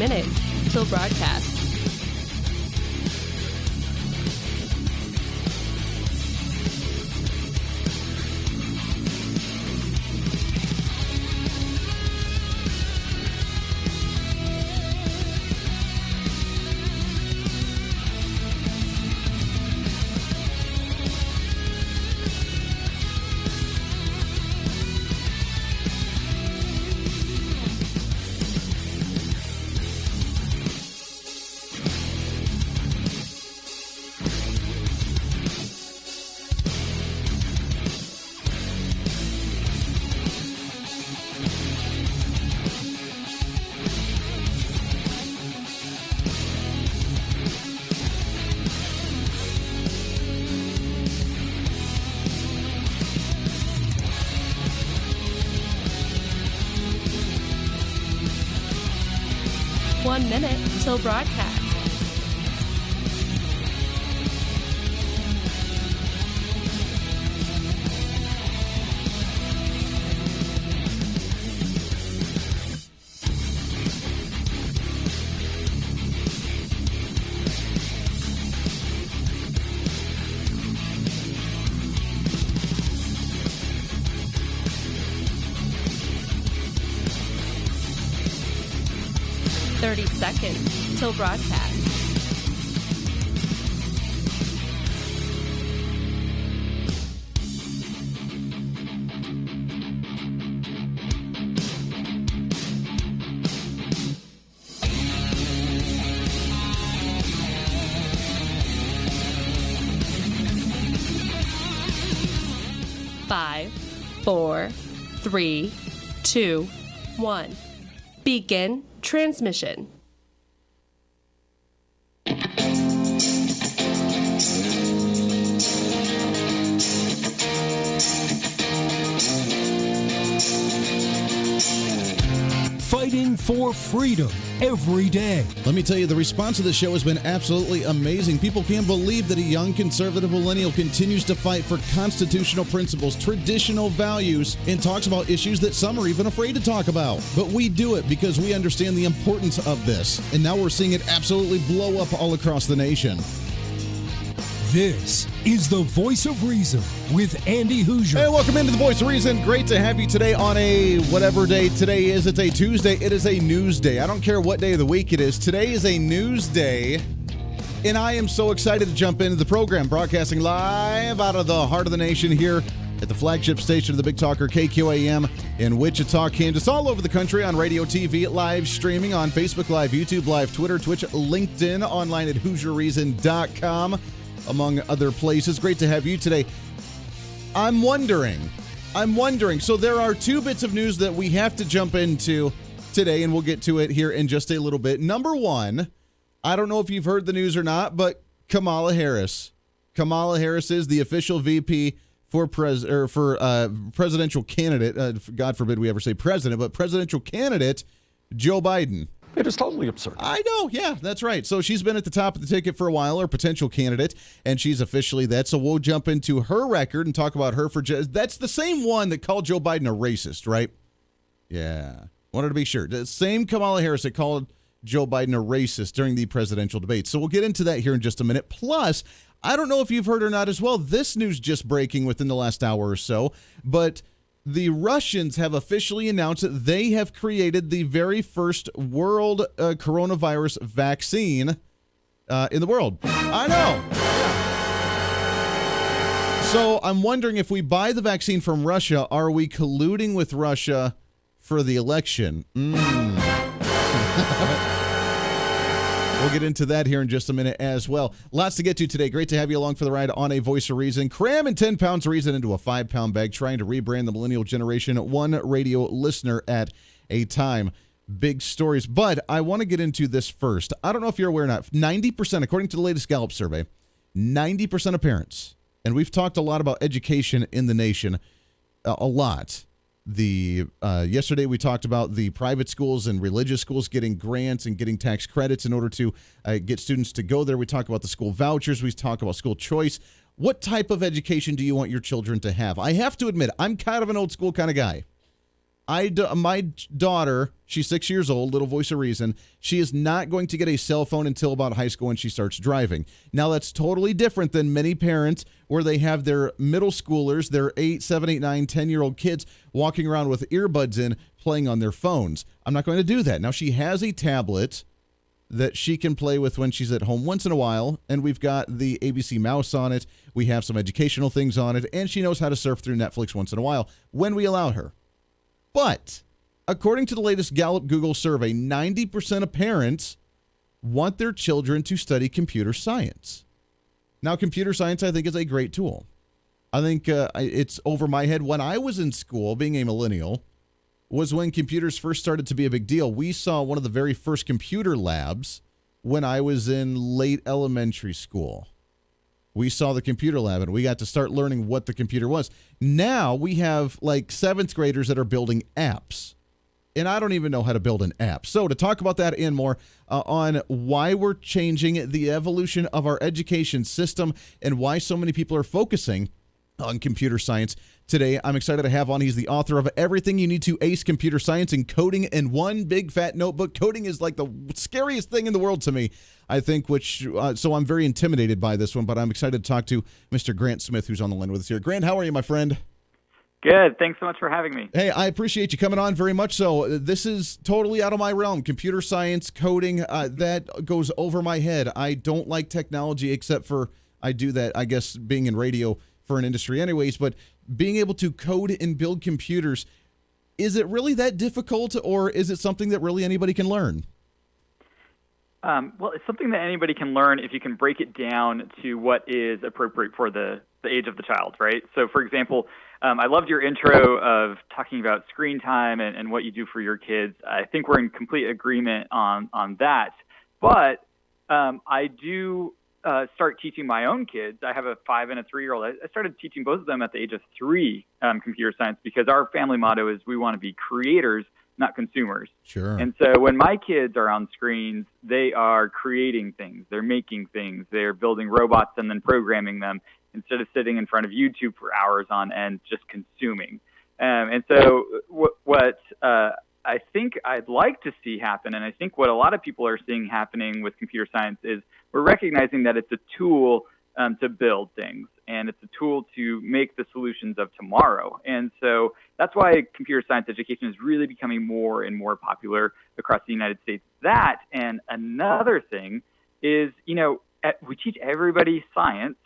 minutes till broadcast. One minute till broadcast. Seconds till broadcast. Five, four, three, two, one. Begin transmission. Fighting for freedom every day. Let me tell you, the response to the show has been absolutely amazing. People can't believe that a young conservative millennial continues to fight for constitutional principles, traditional values, and talks about issues that some are even afraid to talk about. But we do it because we understand the importance of this. And now we're seeing it absolutely blow up all across the nation. This is the Voice of Reason with Andy Hooser. Hey, welcome into the Voice of Reason. Great to have you today on a whatever day today is. It's a Tuesday. It is a news day. I don't care what day of the week it is. Today is a news day, and I am so excited to jump into the program, broadcasting live out of the heart of the nation here at the flagship station of the Big Talker KQAM in Wichita, Kansas, all over the country on radio, TV, live streaming on Facebook Live, YouTube Live, Twitter, Twitch, LinkedIn, online at HooserReason.com. among other places. Great to have you today. I'm wondering, so there are two bits of news that we have to jump into today, and we'll get to it here in just a little bit. Number one, I don't know if you've heard the news or not, but Kamala Harris. Kamala Harris is the official VP for presidential candidate. God forbid we ever say president, but presidential candidate Joe Biden. It is totally absurd. I know. Yeah, that's right. So she's been at the top of the ticket for a while, or potential candidate, and she's officially that. So we'll jump into her record and talk about her for that's the same one that called Joe Biden a racist, right? Yeah. Wanted to be sure. The same Kamala Harris that called Joe Biden a racist during the presidential debate. So we'll get into that here in just a minute. Plus, I don't know if you've heard or not as well, this news just breaking within the last hour or so, but the Russians have officially announced that they have created the very first world coronavirus vaccine in the world. I know. Yeah. So I'm wondering, if we buy the vaccine from Russia, are we colluding with Russia for the election? We'll get into that here in just a minute as well. Lots to get to today. Great to have you along for the ride on A Voice of Reason. Cramming 10 pounds of reason into a 5-pound bag, trying to rebrand the millennial generation, one radio listener at a time. Big stories. But I want to get into this first. I don't know if you're aware or not. 90%, according to the latest Gallup survey, 90% of parents, and we've talked a lot about education in the nation, a lot. Yesterday we talked about the private schools and religious schools getting grants and getting tax credits in order to get students to go there. We talk about the school vouchers. We talk about school choice. What type of education do you want your children to have? I have to admit, I'm kind of an old school kind of guy. My daughter, she's 6 years old, little voice of reason. She is not going to get a cell phone until about high school when she starts driving. Now, that's totally different than many parents where they have their middle schoolers, their 8, 7, 8, 9, 10-year-old kids walking around with earbuds in, playing on their phones. I'm not going to do that. Now, she has a tablet that she can play with when she's at home once in a while, and we've got the ABC Mouse on it. We have some educational things on it, and she knows how to surf through Netflix once in a while when we allow her. But according to the latest Gallup Google survey, 90% of parents want their children to study computer science. Now, computer science, I think, is a great tool. I think it's over my head. When I was in school, being a millennial, was when computers first started to be a big deal. We saw one of the very first computer labs when I was in late elementary school. We saw the computer lab, and we got to start learning what the computer was. Now we have like 7th graders that are building apps, and I don't even know how to build an app. So to talk about that and more on why we're changing the evolution of our education system and why so many people are focusing on computer science today, I'm excited to have on. He's the author of Everything You Need to Ace Computer Science and Coding in One Big Fat Notebook. Coding is like the scariest thing in the world to me, I think, so I'm very intimidated by this one, but I'm excited to talk to Mr. Grant Smith, who's on the line with us here. Grant, how are you, my friend? Good. Thanks so much for having me. Hey, I appreciate you coming on very much so. This is totally out of my realm. Computer science, coding, that goes over my head. I don't like technology except for I do that, I guess, being in radio for an industry anyways, but being able to code and build computers, is it really that difficult, or is it something that really anybody can learn? Well, it's something that anybody can learn if you can break it down to what is appropriate for the age of the child, right? So, for example, I loved your intro of talking about screen time and what you do for your kids. I think we're in complete agreement on that. But I do start teaching my own kids. I have a 5 and a 3-year-old. I started teaching both of them at the age of 3 computer science because our family motto is we want to be creators, not consumers. Sure. And so when my kids are on screens, they are creating things. They're making things. They're building robots and then programming them instead of sitting in front of YouTube for hours on end just consuming. And so what I think I'd like to see happen, and I think what a lot of people are seeing happening with computer science is we're recognizing that it's a tool to build things, and it's a tool to make the solutions of tomorrow. And so that's why computer science education is really becoming more and more popular across the United States. That, and another thing is, we teach everybody science,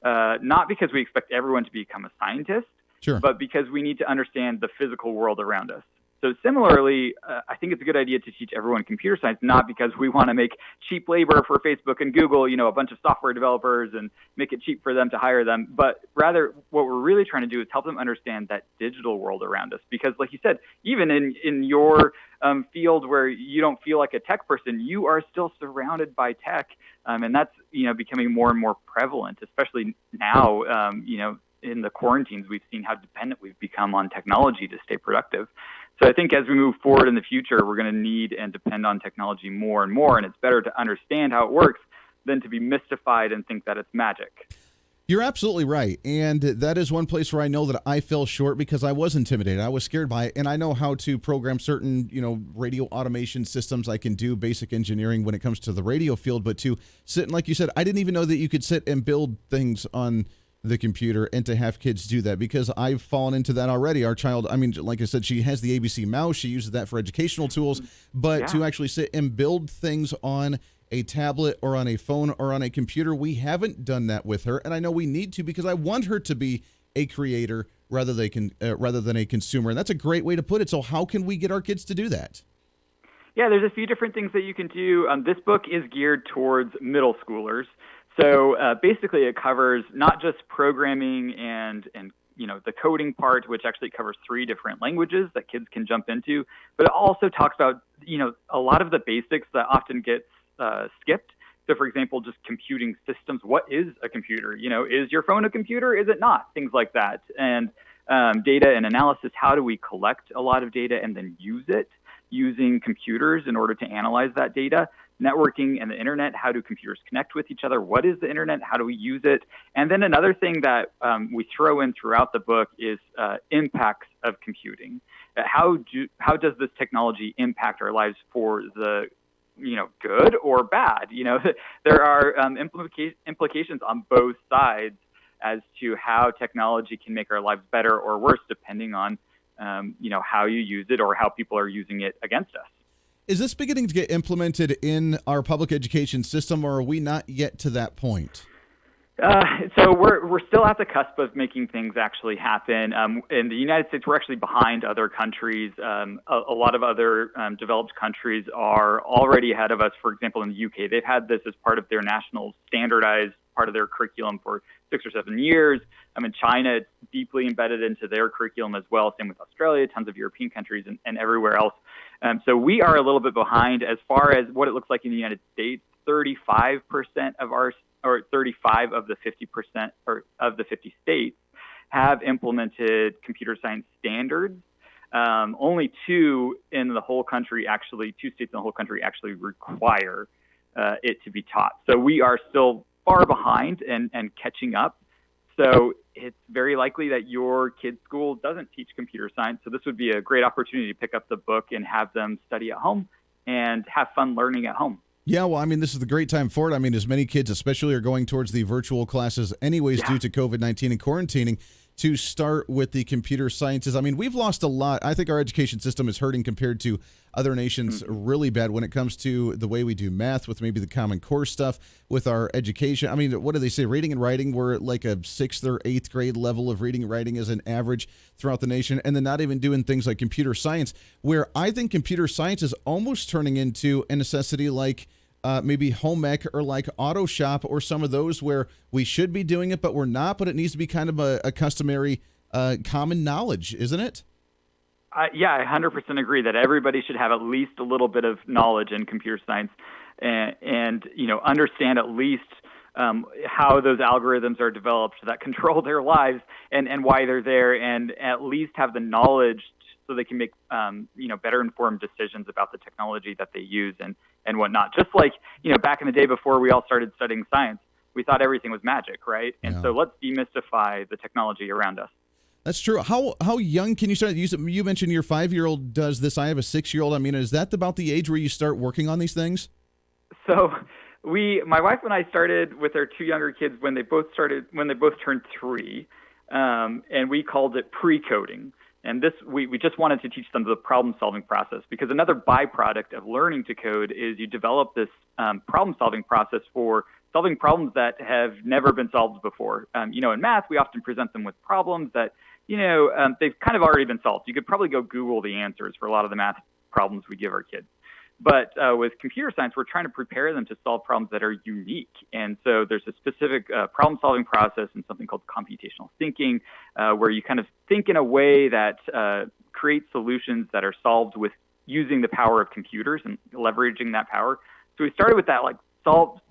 not because we expect everyone to become a scientist, Sure. but because we need to understand the physical world around us. So similarly, I think it's a good idea to teach everyone computer science, not because we want to make cheap labor for Facebook and Google, a bunch of software developers and make it cheap for them to hire them, but rather what we're really trying to do is help them understand that digital world around us. Because like you said, even in your field where you don't feel like a tech person, you are still surrounded by tech, and that's becoming more and more prevalent, especially now. In the quarantines, we've seen how dependent we've become on technology to stay productive. So I think as we move forward in the future, we're going to need and depend on technology more and more, and it's better to understand how it works than to be mystified and think that it's magic. You're absolutely right, and that is one place where I know that I fell short because I was intimidated. I was scared by it, and I know how to program certain, radio automation systems. I can do basic engineering when it comes to the radio field, but to sit and, like you said, I didn't even know that you could sit and build things on the computer and to have kids do that, because I've fallen into that already. Our child, like I said, she has the ABC mouse. She uses that for educational tools, but to actually sit and build things on a tablet or on a phone or on a computer, we haven't done that with her. And I know we need to, because I want her to be a creator rather than a consumer. And that's a great way to put it. So how can we get our kids to do that? Yeah, there's a few different things that you can do. This book is geared towards middle schoolers. So basically it covers not just programming and the coding part, which actually covers 3 different languages that kids can jump into, but it also talks about, a lot of the basics that often get skipped. So for example, just computing systems. What is a computer? Is your phone a computer? Is it not? Things like that. And data and analysis, how do we collect a lot of data and then use it using computers in order to analyze that data? Networking and the internet, how do computers connect with each other? What is the internet? How do we use it? And then another thing that we throw in throughout the book is impacts of computing. How does this technology impact our lives for the good or bad? There are implications on both sides as to how technology can make our lives better or worse, depending on how you use it or how people are using it against us. Is this beginning to get implemented in our public education system, or are we not yet to that point? So we're still at the cusp of making things actually happen. In the United States, we're actually behind other countries. A lot of other developed countries are already ahead of us. For example, in the UK, they've had this as part of their national standardized part of their curriculum for 6 or 7 years. In China, it's deeply embedded into their curriculum as well. Same with Australia, tons of European countries, and everywhere else. So we are a little bit behind as far as what it looks like in the United States. 35% of our, or 35 of the 50%, or of the 50 states have implemented computer science standards. Only two states in the whole country actually require it to be taught. So we are still far behind and catching up. So it's very likely that your kid's school doesn't teach computer science. So this would be a great opportunity to pick up the book and have them study at home and have fun learning at home. Yeah, well, this is the great time for it. As many kids especially are going towards the virtual classes anyways due to COVID-19 and quarantining, to start with the computer sciences. We've lost a lot. I think our education system is hurting compared to other nations really bad when it comes to the way we do math with maybe the Common Core stuff with our education. What do they say? Reading and writing, we're at like a 6th or 8th grade level of reading and writing as an average throughout the nation. And then not even doing things like computer science, where I think computer science is almost turning into a necessity like maybe home ec or like auto shop or some of those where we should be doing it, but we're not, but it needs to be kind of a customary common knowledge, isn't it? Yeah, I 100% agree that everybody should have at least a little bit of knowledge in computer science and understand at least how those algorithms are developed that control their lives and why they're there, and at least have the knowledge so they can make better informed decisions about the technology that they use and whatnot. Just like back in the day before we all started studying science, we thought everything was magic, right? And so let's demystify the technology around us. That's true. How young can you start? You mentioned your 5-year-old does this. I have a 6-year-old. Is that about the age where you start working on these things? So my wife and I started with our 2 younger kids when they both turned 3, and we called it pre-coding. And this, we just wanted to teach them the problem-solving process, because another byproduct of learning to code is you develop this problem-solving process for solving problems that have never been solved before. In math, we often present them with problems that, they've kind of already been solved. You could probably go Google the answers for a lot of the math problems we give our kids. But with computer science, we're trying to prepare them to solve problems that are unique. And so there's a specific problem-solving process and something called computational thinking, where you kind of think in a way that creates solutions that are solved with using the power of computers and leveraging that power. So we started with that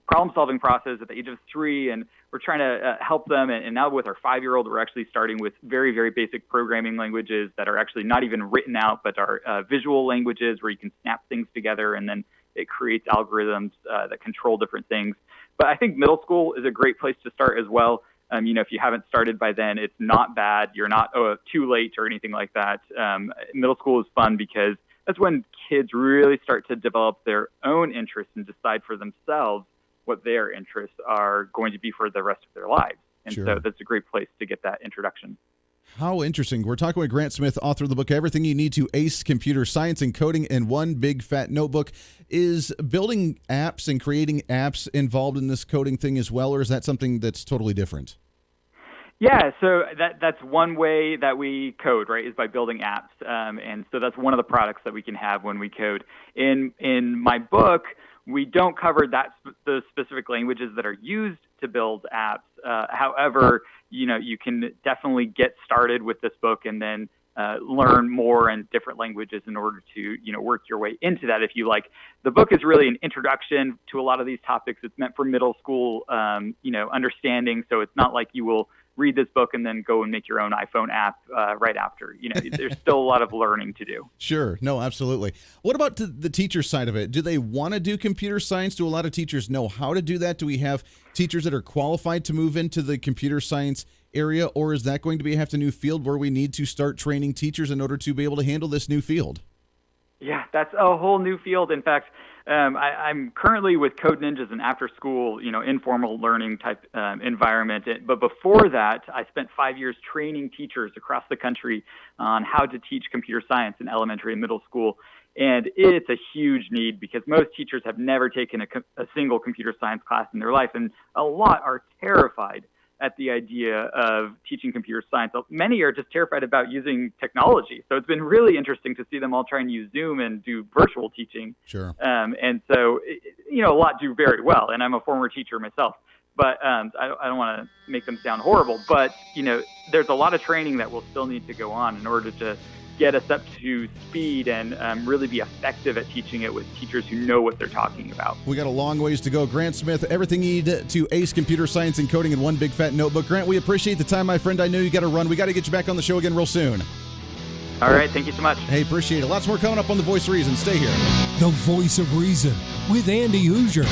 problem-solving process at the age of 3, and we're trying to help them. And now with our 5-year-old, we're actually starting with very, very basic programming languages that are actually not even written out, but are visual languages where you can snap things together, and then it creates algorithms that control different things. But I think middle school is a great place to start as well. If you haven't started by then, it's not bad. You're not too late or anything like that. Middle school is fun because that's when kids really start to develop their own interests and decide for themselves what their interests are going to be for the rest of their lives. And so that's a great place to get that introduction. How interesting. We're talking with Grant Smith, author of the book, Everything You Need to Ace Computer Science and Coding in One Big Fat Notebook. Is building apps and creating apps involved in this coding thing as well, or is that something that's totally different? Yeah, so that's one way that we code, right, is by building apps. And so that's one of the products that we can have when we code. In my book, we don't cover the specific languages that are used to build apps. However, you can definitely get started with this book and then learn more in different languages in order to, work your way into that if you like. The book is really an introduction to a lot of these topics. It's meant for middle school, understanding. So it's not like you will read this book and then go and make your own iPhone app right after. There's still a lot of learning to do. Sure. No, absolutely. What about the teacher side of it? Do they want to do computer science? Do a lot of teachers know how to do that? Do we have teachers that are qualified to move into the computer science area, or is that going to be a new field where we need to start training teachers in order to be able to handle this new field? Yeah, that's a whole new field. In fact, I'm currently with Code Ninjas, an after-school, informal learning type environment. But before that, I spent 5 years training teachers across the country on how to teach computer science in elementary and middle school. And it's a huge need because most teachers have never taken a single computer science class in their life, and a lot are terrified at the idea of teaching computer science. Many are just terrified about using technology. So it's been really interesting to see them all try and use Zoom and do virtual teaching. Sure. And so, a lot do very well. And I'm a former teacher myself. But I don't want to make them sound horrible. But, there's a lot of training that will still need to go on in order to get us up to speed and really be effective at teaching it with teachers who know what they're talking about. We got a long ways to go. Grant Smith, everything you need to ace computer science and coding in one big fat notebook. Grant, we appreciate the time, my friend. I know you got to run. We got to get you back on the show again real soon. All right. Thank you so much. Hey, appreciate it. Lots more coming up on The Voice of Reason. Stay here. The Voice of Reason with Andy Hooser.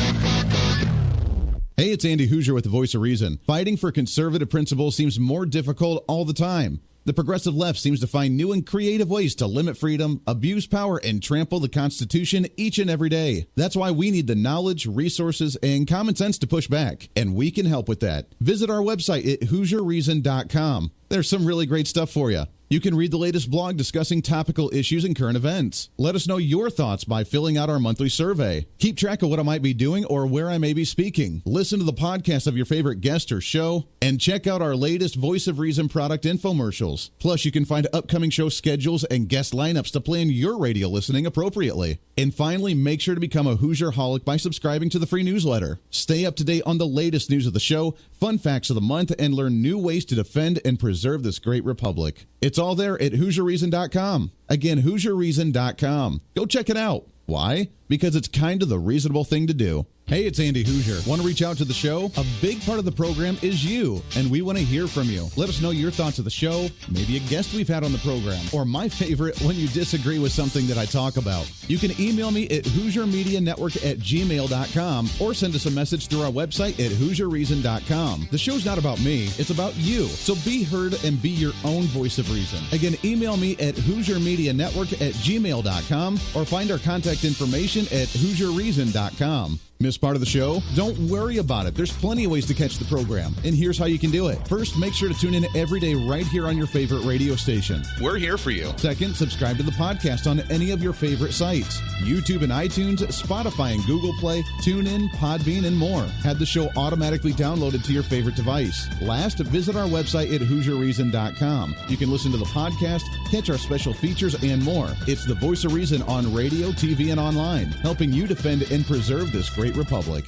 Hey, it's Andy Hooser with The Voice of Reason. Fighting for conservative principles seems more difficult all the time. The progressive left seems to find new and creative ways to limit freedom, abuse power, and trample the Constitution each and every day. That's why we need the knowledge, resources, and common sense to push back, and we can help with that. Visit our website at HooserReason.com. There's some really great stuff for you. You can read the latest blog discussing topical issues and current events. Let us know your thoughts by filling out our monthly survey. Keep track of what I might be doing or where I may be speaking. Listen to the podcast of your favorite guest or show, and check out our latest Voice of Reason product infomercials. Plus, you can find upcoming show schedules and guest lineups to plan your radio listening appropriately. And finally, make sure to become a Hoosier-holic by subscribing to the free newsletter. Stay up to date on the latest news of the show, fun facts of the month, and learn new ways to defend and preserve this great republic. It's all there at HooserReason.com. Again, HooserReason.com. Go check it out. Why? Because it's kind of the reasonable thing to do. Hey, it's Andy Hooser. Want to reach out to the show? A big part of the program is you, and we want to hear from you. Let us know your thoughts of the show, maybe a guest we've had on the program, or my favorite, when you disagree with something that I talk about. You can email me at HooserMediaNetwork@gmail.com or send us a message through our website at HooserReason.com. The show's not about me, it's about you. So be heard and be your own voice of reason. Again, email me at HooserMediaNetwork@gmail.com or find our contact information at HooserReason.com. Miss part of the show? Don't worry about it. There's plenty of ways to catch the program, and here's how you can do it. First, make sure to tune in every day right here on your favorite radio station. We're here for you. Second, subscribe to the podcast on any of your favorite sites. YouTube and iTunes, Spotify and Google Play, TuneIn, Podbean, and more. Have the show automatically downloaded to your favorite device. Last, visit our website at HooserReason.com. You can listen to the podcast, catch our special features, and more. It's the Voice of Reason on radio, TV, and online, helping you defend and preserve this great republic.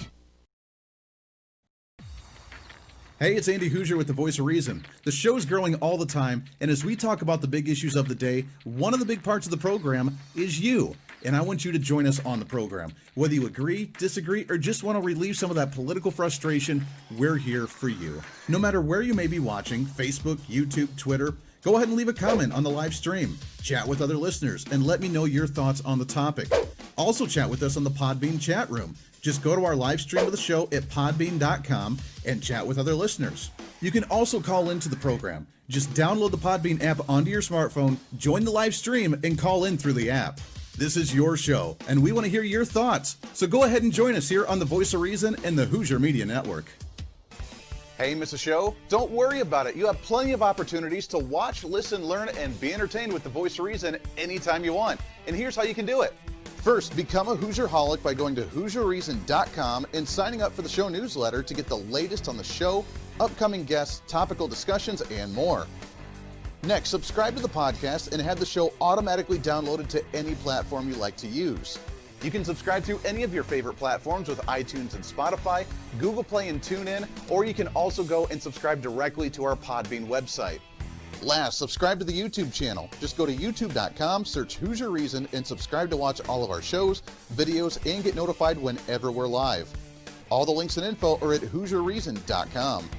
Hey, it's Andy Hooser with The Voice of Reason. The show's growing all the time, and as we talk about the big issues of the day, one of the big parts of the program is you. And I want you to join us on the program. Whether you agree, disagree, or just want to relieve some of that political frustration, we're here for you. No matter where you may be watching, Facebook, YouTube, Twitter, go ahead and leave a comment on the live stream. Chat with other listeners and let me know your thoughts on the topic. Also chat with us on the Podbean chat room. Just go to our live stream of the show at podbean.com and chat with other listeners. You can also call into the program. Just download the Podbean app onto your smartphone, join the live stream, and call in through the app. This is your show, and we want to hear your thoughts. So go ahead and join us here on the Voice of Reason and the Hooser Media Network. Hey, miss a show? Don't worry about it. You have plenty of opportunities to watch, listen, learn, and be entertained with the Voice of Reason anytime you want. And here's how you can do it. First, become a Hoosier-holic by going to HooserReason.com and signing up for the show newsletter to get the latest on the show, upcoming guests, topical discussions, and more. Next, subscribe to the podcast and have the show automatically downloaded to any platform you like to use. You can subscribe through any of your favorite platforms with iTunes and Spotify, Google Play and TuneIn, or you can also go and subscribe directly to our Podbean website. Last, subscribe to the YouTube channel. Just go to youtube.com, search Hooser Reason, and subscribe to watch all of our shows, videos, and get notified whenever we're live. All the links and info are at HooserReason.com.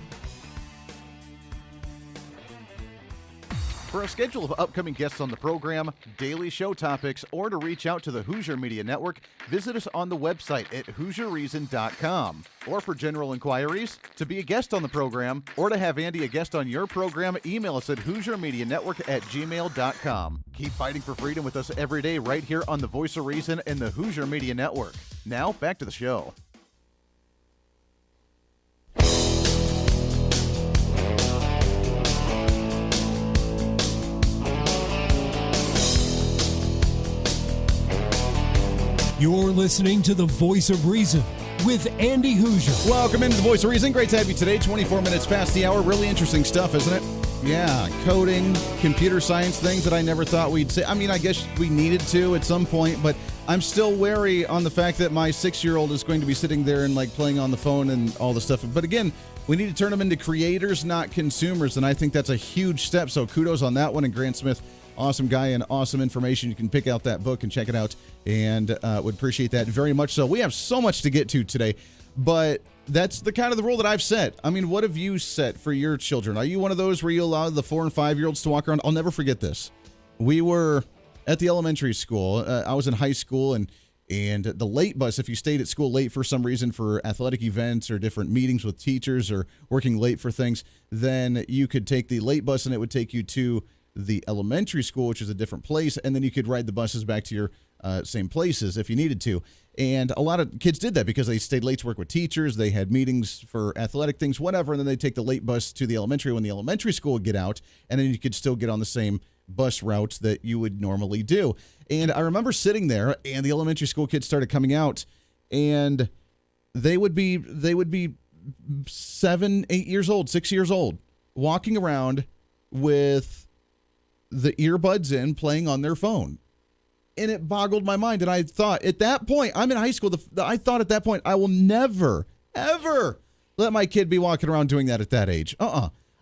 For a schedule of upcoming guests on the program, daily show topics, or to reach out to the Hooser Media Network, visit us on the website at HooserReason.com. Or for general inquiries, to be a guest on the program, or to have Andy a guest on your program, email us at HooserMediaNetwork@gmail.com. Keep fighting for freedom with us every day right here on the Voice of Reason and the Hooser Media Network. Now, back to the show. You're listening to the Voice of Reason with Andy Hooser. Welcome into the Voice of Reason. Great to have you today. 24 minutes past the hour. Really interesting stuff, isn't it? Yeah, coding, computer science, things that I never thought we'd say. I mean, I guess we needed to at some point, but I'm still wary on the fact that my 6-year-old is going to be sitting there and like playing on the phone and all the stuff. But again, we need to turn them into creators, not consumers, and I think that's a huge step. So kudos on that one. And Grant Smith, awesome guy and awesome information. You can pick out that book and check it out, and would appreciate that very much. So we have so much to get to today, but that's the kind of the rule that I've set. I mean, what have you set for your children? Are you one of those where you allow the 4 and 5-year-olds to walk around? I'll never forget this. We were at the elementary school. I was in high school, and the late bus, if you stayed at school late for some reason for athletic events or different meetings with teachers or working late for things, then you could take the late bus and it would take you to the elementary school, which is a different place, and then you could ride the buses back to your same places if you needed to. And a lot of kids did that because they stayed late to work with teachers, they had meetings for athletic things, whatever, and then they'd take the late bus to the elementary when the elementary school would get out, and then you could still get on the same bus route that you would normally do. And I remember sitting there, and the elementary school kids started coming out, and they would be 7, 8 years old, 6 years old, walking around with the earbuds in, playing on their phone. And it boggled my mind. And I thought at that point, I'm in high school. I thought at that point, I will never, ever let my kid be walking around doing that at that age.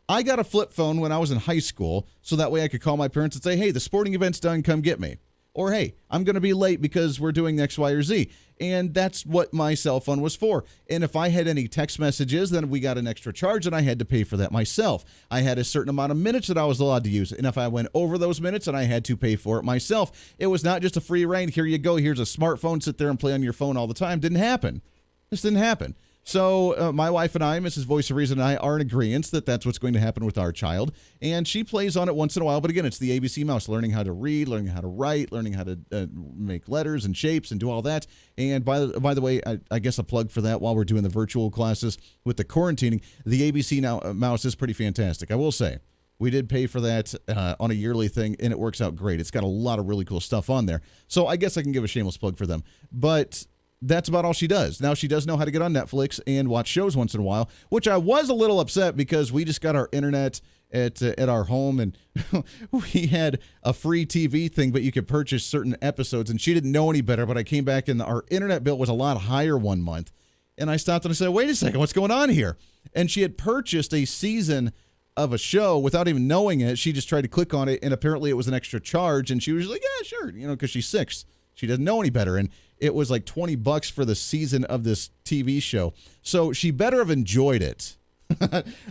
I got a flip phone when I was in high school, so that way I could call my parents and say, hey, the sporting event's done, come get me. Or, hey, I'm going to be late because we're doing X, Y, or Z. And that's what my cell phone was for. And if I had any text messages, then we got an extra charge, and I had to pay for that myself. I had a certain amount of minutes that I was allowed to use. And if I went over those minutes, then I had to pay for it myself. It was not just a free reign. Here you go. Here's a smartphone. Sit there and play on your phone all the time. Didn't happen. This didn't happen. So my wife and I, Mrs. Voice of Reason and I, are in agreement that that's what's going to happen with our child. And she plays on it once in a while. But again, it's the ABC mouse, learning how to read, learning how to write, learning how to make letters and shapes and do all that. And by the way, I guess a plug for that while we're doing the virtual classes with the quarantining, the ABC mouse is pretty fantastic, I will say. We did pay for that on a yearly thing, and it works out great. It's got a lot of really cool stuff on there. So I guess I can give a shameless plug for them. But that's about all she does. Now, she does know how to get on Netflix and watch shows once in a while, which I was a little upset because we just got our internet at our home, and we had a free TV thing, but you could purchase certain episodes, and she didn't know any better, but I came back, and our internet bill was a lot higher one month, and I stopped and I said, wait a second, what's going on here? And she had purchased a season of a show without even knowing it. She just tried to click on it, and apparently it was an extra charge, and she was like, yeah, sure, because she's 6. She doesn't know any better, and it was like $20 for the season of this TV show. So she better have enjoyed it.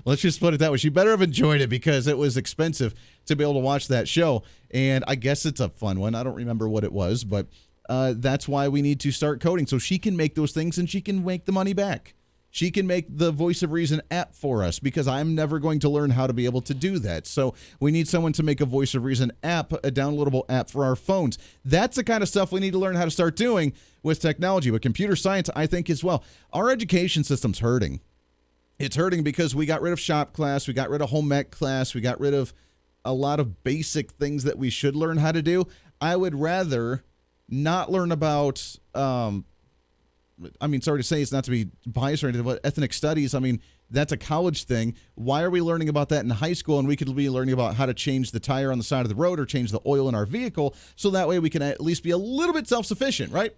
Let's just put it that way. She better have enjoyed it because it was expensive to be able to watch that show. And I guess it's a fun one. I don't remember what it was, but that's why we need to start coding so she can make those things and she can make the money back. She can make the Voice of Reason app for us because I'm never going to learn how to be able to do that. So we need someone to make a Voice of Reason app, a downloadable app for our phones. That's the kind of stuff we need to learn how to start doing with technology. But computer science, I think, as well. Our education system's hurting. It's hurting because we got rid of shop class, we got rid of home ec class, we got rid of a lot of basic things that we should learn how to do. I would rather not learn about sorry to say, it's not to be biased or anything, but ethnic studies, that's a college thing. Why are we learning about that in high school? And we could be learning about how to change the tire on the side of the road or change the oil in our vehicle, so that way we can at least be a little bit self-sufficient, right?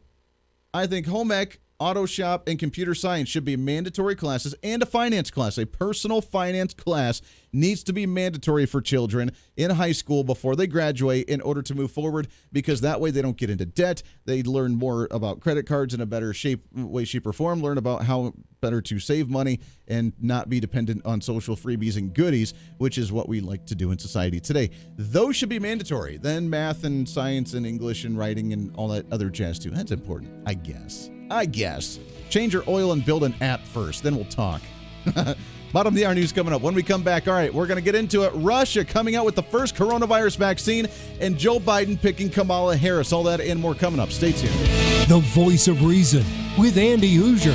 I think home ec, auto shop, and computer science should be mandatory classes, and a finance class. A personal finance class needs to be mandatory for children in high school before they graduate in order to move forward, because that way they don't get into debt. They learn more about credit cards in a better way, shape, or form, learn about how better to save money and not be dependent on social freebies and goodies, which is what we like to do in society today. Those should be mandatory. Then math and science and English and writing and all that other jazz too. That's important, I guess. Change your oil and build an app first, then we'll talk. Bottom of the hour news coming up. When we come back, all right, we're going to get into it. Russia coming out with the first coronavirus vaccine, and Joe Biden picking Kamala Harris. All that and more coming up. Stay tuned. The Voice of Reason with Andy Hooser.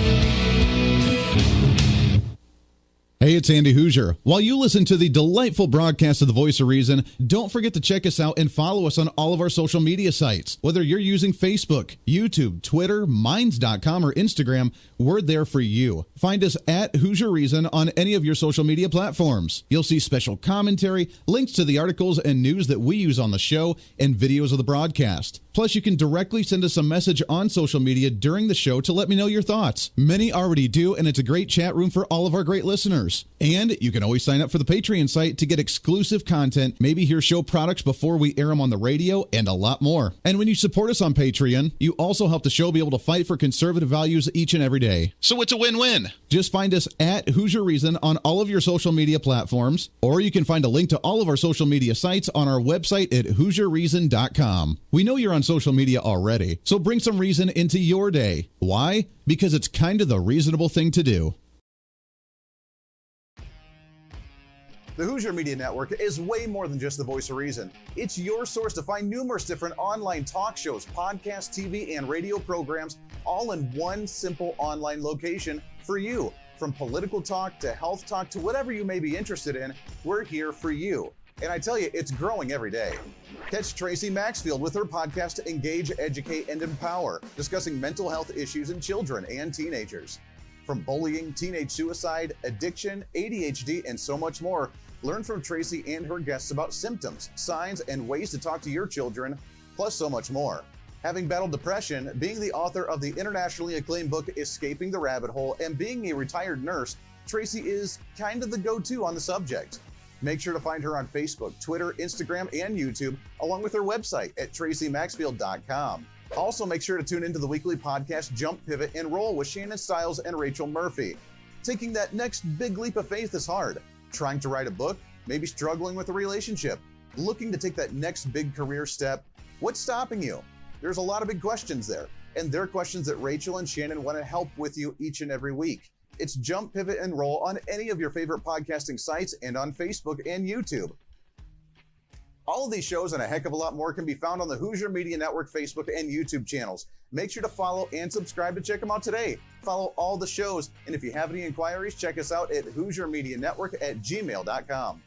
Hey, it's Andy Hooser. While you listen to the delightful broadcast of The Voice of Reason, don't forget to check us out and follow us on all of our social media sites. Whether you're using Facebook, YouTube, Twitter, Minds.com, or Instagram, we're there for you. Find us at Hooser Reason on any of your social media platforms. You'll see special commentary, links to the articles and news that we use on the show, and videos of the broadcast. Plus, you can directly send us a message on social media during the show to let me know your thoughts. Many already do, and it's a great chat room for all of our great listeners. And you can always sign up for the Patreon site to get exclusive content, maybe hear show products before we air them on the radio, and a lot more. And when you support us on Patreon, you also help the show be able to fight for conservative values each and every day. So it's a win-win. Just find us at Hooser Reason on all of your social media platforms, or you can find a link to all of our social media sites on our website at HooserReason.com. We know you're on social media already, so bring some reason into your day. Why? Because it's kind of the reasonable thing to do. The Hooser Media Network is way more than just the voice of reason. It's your source to find numerous different online talk shows, podcasts, TV, and radio programs, all in one simple online location for you. From political talk to health talk to whatever you may be interested in, we're here for you. And I tell you, it's growing every day. Catch Tracy Maxfield with her podcast Engage, Educate, and Empower, discussing mental health issues in children and teenagers. From bullying, teenage suicide, addiction, ADHD, and so much more, learn from Tracy and her guests about symptoms, signs, and ways to talk to your children, plus so much more. Having battled depression, being the author of the internationally acclaimed book Escaping the Rabbit Hole, and being a retired nurse, Tracy is kind of the go-to on the subject. Make sure to find her on Facebook, Twitter, Instagram, and YouTube, along with her website at tracymaxfield.com. Also, make sure to tune into the weekly podcast Jump, Pivot, and Roll with Shannon Stiles and Rachel Murphy. Taking that next big leap of faith is hard. Trying to write a book, maybe struggling with a relationship, looking to take that next big career step. What's stopping you? There's a lot of big questions there, and they're questions that Rachel and Shannon want to help with you each and every week. It's Jump, Pivot, and Roll on any of your favorite podcasting sites and on Facebook and YouTube. All of these shows and a heck of a lot more can be found on the Hooser Media Network Facebook and YouTube channels. Make sure to follow and subscribe to check them out today. Follow all the shows, and if you have any inquiries, check us out at HooserMediaNetwork@gmail.com.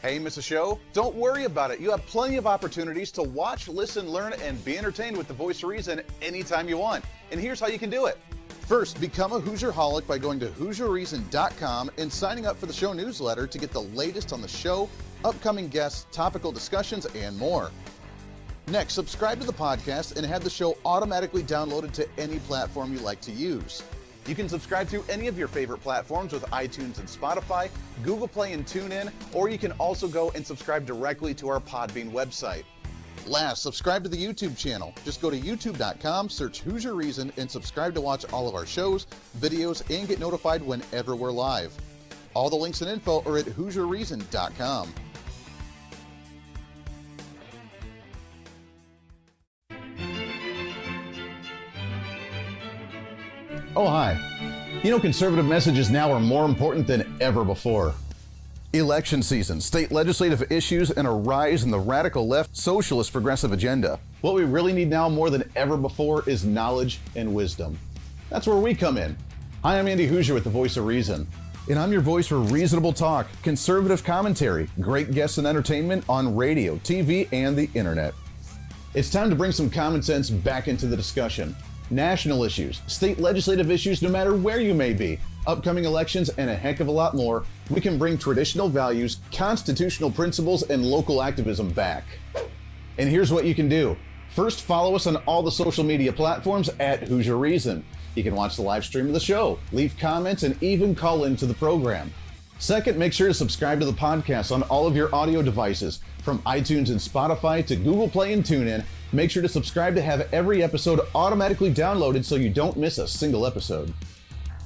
Hey, miss a show? Don't worry about it. You have plenty of opportunities to watch, listen, learn, and be entertained with The Voice of Reason anytime you want. And here's how you can do it. First, become a Hooserholic by going to HooserReason.com and signing up for the show newsletter to get the latest on the show, upcoming guests, topical discussions, and more. Next, subscribe to the podcast and have the show automatically downloaded to any platform you like to use. You can subscribe through any of your favorite platforms with iTunes and Spotify, Google Play and TuneIn, or you can also go and subscribe directly to our Podbean website. Last, subscribe to the YouTube channel. Just go to youtube.com, search Hooser Reason, and subscribe to watch all of our shows, videos, and get notified whenever we're live. All the links and info are at HooserReason.com. Oh, hi. You know, conservative messages now are more important than ever before. Election season, state legislative issues, and a rise in the radical left socialist progressive agenda. What we really need now more than ever before is knowledge and wisdom. That's where we come in. Hi, I'm Andy Hooser with The Voice of Reason. And I'm your voice for reasonable talk, conservative commentary, great guests and entertainment on radio, TV, and the internet. It's time to bring some common sense back into the discussion. National issues, state legislative issues, no matter where you may be, upcoming elections, and a heck of a lot more, we can bring traditional values, constitutional principles, and local activism back. And here's what you can do. First, follow us on all the social media platforms at Hooser Reason. You can watch the live stream of the show, leave comments, and even call into the program. Second, make sure to subscribe to the podcast on all of your audio devices, from iTunes and Spotify to Google Play and TuneIn. Make sure to subscribe to have every episode automatically downloaded so you don't miss a single episode.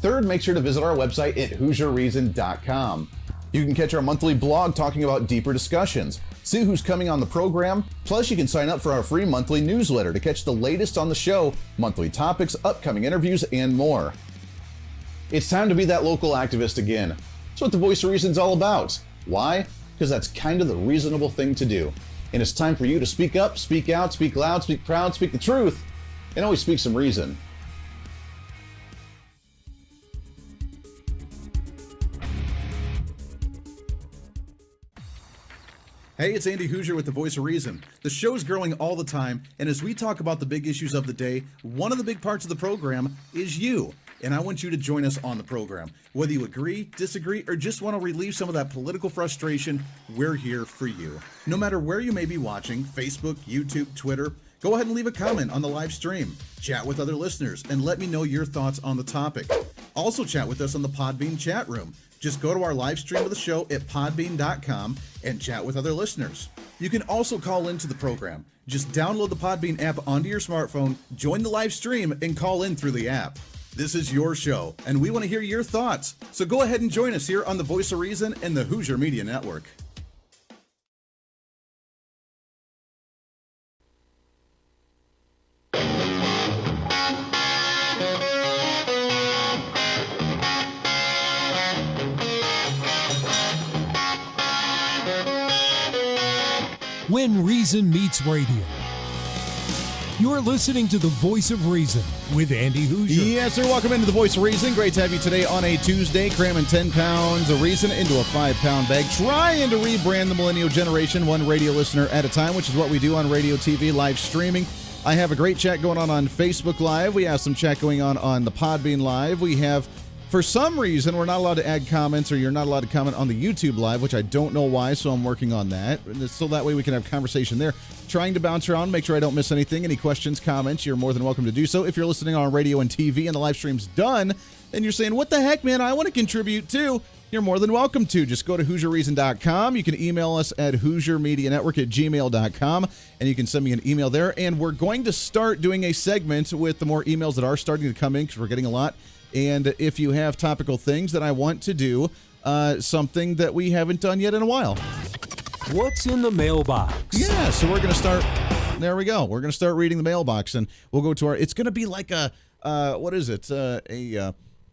Third, make sure to visit our website at HooserReason.com. You can catch our monthly blog talking about deeper discussions, see who's coming on the program, plus you can sign up for our free monthly newsletter to catch the latest on the show, monthly topics, upcoming interviews, and more. It's time to be that local activist again. That's what the Voice of Reason's all about. Why? Because that's kind of the reasonable thing to do. And it's time for you to speak up, speak out, speak loud, speak proud, speak the truth, and always speak some reason. Hey, it's Andy Hooser with the Voice of Reason. The show's growing all the time, and as we talk about the big issues of the day, one of the big parts of the program is you. And I want you to join us on the program. Whether you agree, disagree, or just want to relieve some of that political frustration, we're here for you. No matter where you may be watching, Facebook, YouTube, Twitter, go ahead and leave a comment on the live stream. Chat with other listeners and let me know your thoughts on the topic. Also chat with us on the Podbean chat room. Just go to our live stream of the show at podbean.com and chat with other listeners. You can also call into the program. Just download the Podbean app onto your smartphone, join the live stream, and call in through the app. This is your show, and we want to hear your thoughts. So go ahead and join us here on the Voice of Reason and the Hooser Media Network. When Reason Meets Radio. You're listening to the Voice of Reason with Andy Hooser. Yes, sir. Welcome into the Voice of Reason. Great to have you today on a Tuesday, cramming 10 pounds of reason into a 5-pound bag, trying to rebrand the millennial generation one radio listener at a time, which is what we do on radio, TV, live streaming. I have a great chat going on Facebook Live. We have some chat going on the Podbean Live. We have, for some reason, we're not allowed to add comments, or you're not allowed to comment on the YouTube Live, which I don't know why, so I'm working on that. So that way we can have conversation there. Trying to bounce around, make sure I don't miss anything. Any questions, comments, you're more than welcome to do so. If you're listening on radio and TV and the live stream's done, and you're saying, what the heck, man, I want to contribute too, you're more than welcome to. Just go to HooserReason.com. You can email us at HooserMediaNetwork@gmail.com, and you can send me an email there. And we're going to start doing a segment with the more emails that are starting to come in, because we're getting a lot. And if you have topical things that I want to do, something that we haven't done yet in a while. What's in the mailbox? Yeah, so we're going to start. There we go. We're going to start reading the mailbox, and we'll go to our. It's going to be like a. What is it?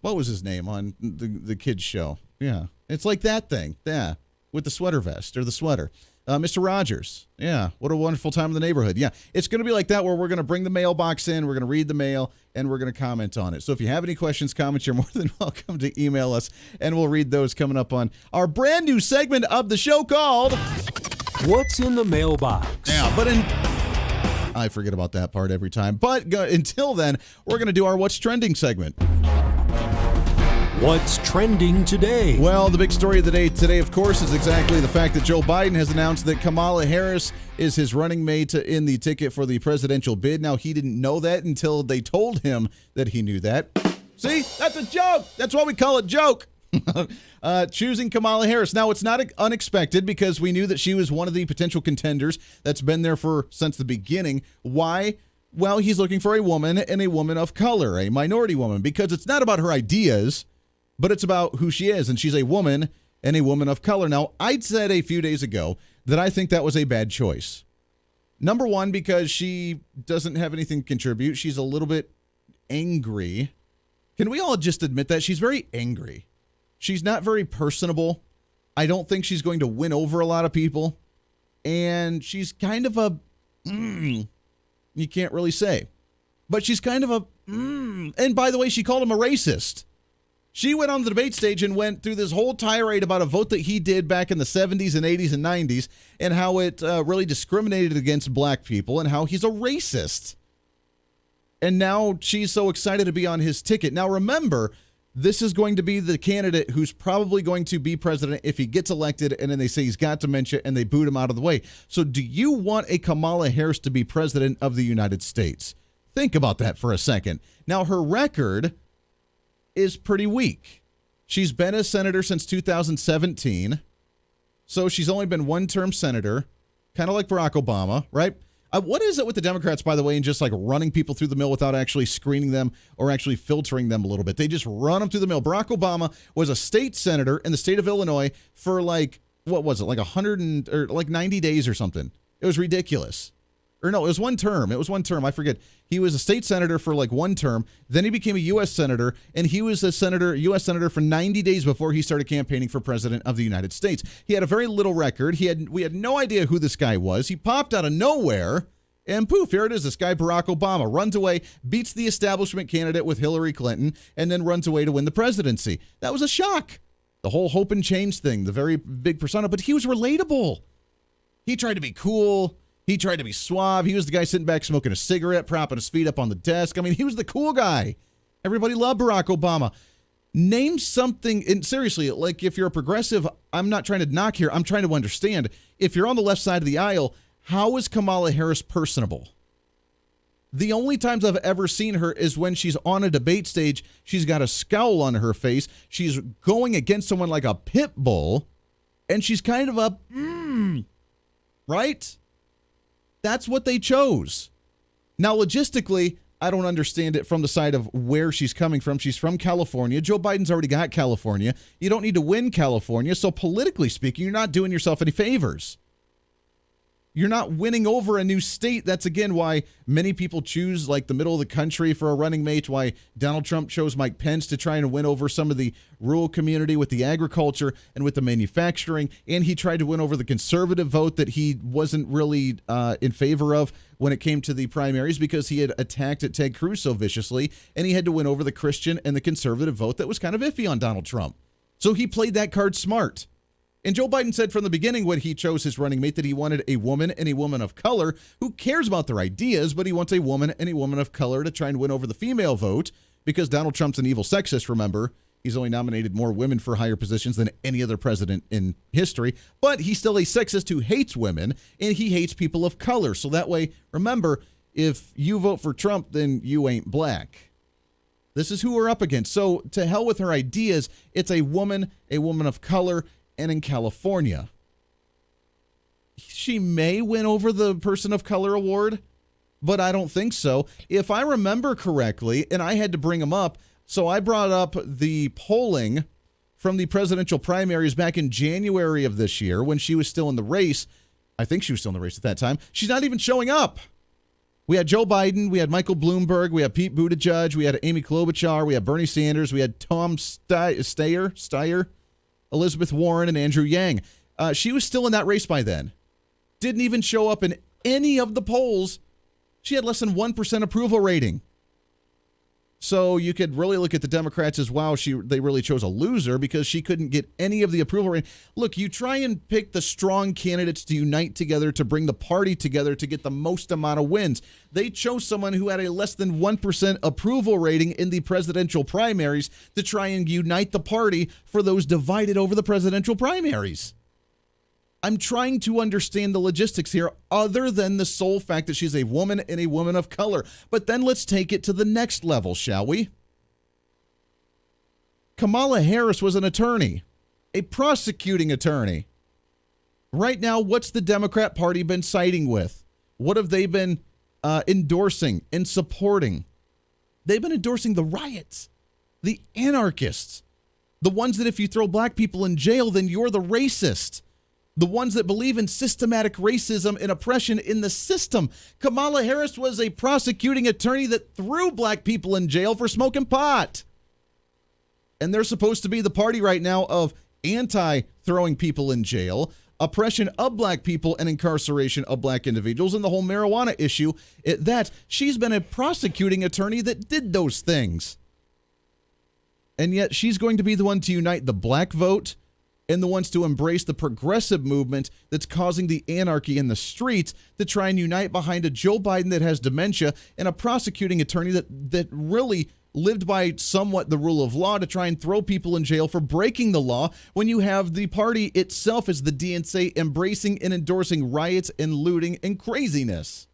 What was his name on the kids show? Yeah, it's like that thing. Yeah, with the sweater vest or the sweater. Mr. Rogers. Yeah, what a wonderful time in the neighborhood. Yeah, it's going to be like that, where we're going to bring the mailbox in, we're going to read the mail, and we're going to comment on it. So if you have any questions, comments, you're more than welcome to email us, and we'll read those coming up on our brand new segment of the show called What's in the Mailbox? Yeah, but I forget about that part every time. But until then, we're going to do our What's Trending segment. What's trending today? Well, the big story of the day today, of course, is exactly the fact that Joe Biden has announced that Kamala Harris is his running mate in the ticket for the presidential bid. Now, he didn't know that until they told him that he knew that. See, that's a joke. That's why we call it joke. Choosing Kamala Harris. Now, it's not unexpected, because we knew that she was one of the potential contenders that's been there since the beginning. Why? Well, he's looking for a woman, and a woman of color, a minority woman, because it's not about her ideas, but it's about who she is, and she's a woman and a woman of color. Now, I said a few days ago that I think that was a bad choice. Number one, because she doesn't have anything to contribute. She's a little bit angry. Can we all just admit that? She's very angry. She's not very personable. I don't think she's going to win over a lot of people. And she's kind of a, you can't really say. But she's kind of a, and by the way, she called him a racist. She went on the debate stage and went through this whole tirade about a vote that he did back in the 70s and 80s and 90s, and how it really discriminated against black people, and how he's a racist. And now she's so excited to be on his ticket. Now remember, This is going to be the candidate who's probably going to be president if he gets elected, and then they say he's got dementia and they boot him out of the way. So do you want a Kamala Harris to be president of the United States? Think about that for a second. Now, her record is pretty weak. She's been a senator since 2017, so she's only been one-term senator, kind of like Barack Obama, right? What is it with the Democrats, by the way, and just like running people through the mill without actually screening them or actually filtering them a little bit? They just run them through the mill. Barack Obama was a state senator in the state of Illinois for like, what was it, like 90 days or something. It was ridiculous. Or no, it was one term. I forget. He was a state senator for like one term. Then he became a U.S. senator, and he was a U.S. senator for 90 days before he started campaigning for president of the United States. He had a very little record. We had no idea who this guy was. He popped out of nowhere, and poof, here it is. This guy, Barack Obama, runs away, beats the establishment candidate with Hillary Clinton, and then runs away to win the presidency. That was a shock. The whole hope and change thing, the very big persona, but he was relatable. He tried to be cool. He tried to be suave. He was the guy sitting back smoking a cigarette, propping his feet up on the desk. I mean, he was the cool guy. Everybody loved Barack Obama. Name something, and seriously, like if you're a progressive, I'm not trying to knock here. I'm trying to understand. If you're on the left side of the aisle, how is Kamala Harris personable? The only times I've ever seen her is when she's on a debate stage. She's got a scowl on her face. She's going against someone like a pit bull, and she's kind of right? That's what they chose. Now, logistically, I don't understand it from the side of where she's coming from. She's from California. Joe Biden's already got California. You don't need to win California. So politically speaking, you're not doing yourself any favors. You're not winning over a new state. That's, again, why many people choose, like, the middle of the country for a running mate, why Donald Trump chose Mike Pence to try and win over some of the rural community with the agriculture and with the manufacturing, and he tried to win over the conservative vote that he wasn't really in favor of when it came to the primaries because he had attacked at Ted Cruz so viciously, and he had to win over the Christian and the conservative vote that was kind of iffy on Donald Trump. So he played that card smart. And Joe Biden said from the beginning when he chose his running mate that he wanted a woman and a woman of color who cares about their ideas, but he wants a woman and a woman of color to try and win over the female vote because Donald Trump's an evil sexist, remember. He's only nominated more women for higher positions than any other president in history, but he's still a sexist who hates women, and he hates people of color. So that way, remember, if you vote for Trump, then you ain't black. This is who we're up against. So to hell with her ideas, it's a woman of color, and in California. She may win over the Person of Color Award, but I don't think so. If I remember correctly, and I had to bring them up, so I brought up the polling from the presidential primaries back in January of this year when she was still in the race. I think she was still in the race at that time. She's not even showing up. We had Joe Biden, we had Michael Bloomberg, we had Pete Buttigieg, we had Amy Klobuchar, we had Bernie Sanders, we had Tom Steyer, Elizabeth Warren, and Andrew Yang. She was still in that race by then. Didn't even show up in any of the polls. She had less than 1% approval rating. So you could really look at the Democrats as, wow, they really chose a loser because she couldn't get any of the approval rating. Look, you try and pick the strong candidates to unite together to bring the party together to get the most amount of wins. They chose someone who had a less than 1% approval rating in the presidential primaries to try and unite the party for those divided over the presidential primaries. I'm trying to understand the logistics here other than the sole fact that she's a woman and a woman of color. But then let's take it to the next level, shall we? Kamala Harris was an attorney, a prosecuting attorney. Right now, what's the Democrat Party been siding with? What have they been endorsing and supporting? They've been endorsing the riots, the anarchists, the ones that if you throw black people in jail, then you're the racist. The ones that believe in systematic racism and oppression in the system. Kamala Harris was a prosecuting attorney that threw black people in jail for smoking pot. And they're supposed to be the party right now of anti-throwing people in jail, oppression of black people, and incarceration of black individuals, and the whole marijuana issue. She's been a prosecuting attorney that did those things. And yet she's going to be the one to unite the black vote and the ones to embrace the progressive movement that's causing the anarchy in the streets to try and unite behind a Joe Biden that has dementia and a prosecuting attorney that really lived by somewhat the rule of law to try and throw people in jail for breaking the law when you have the party itself as the DNC embracing and endorsing riots and looting and craziness.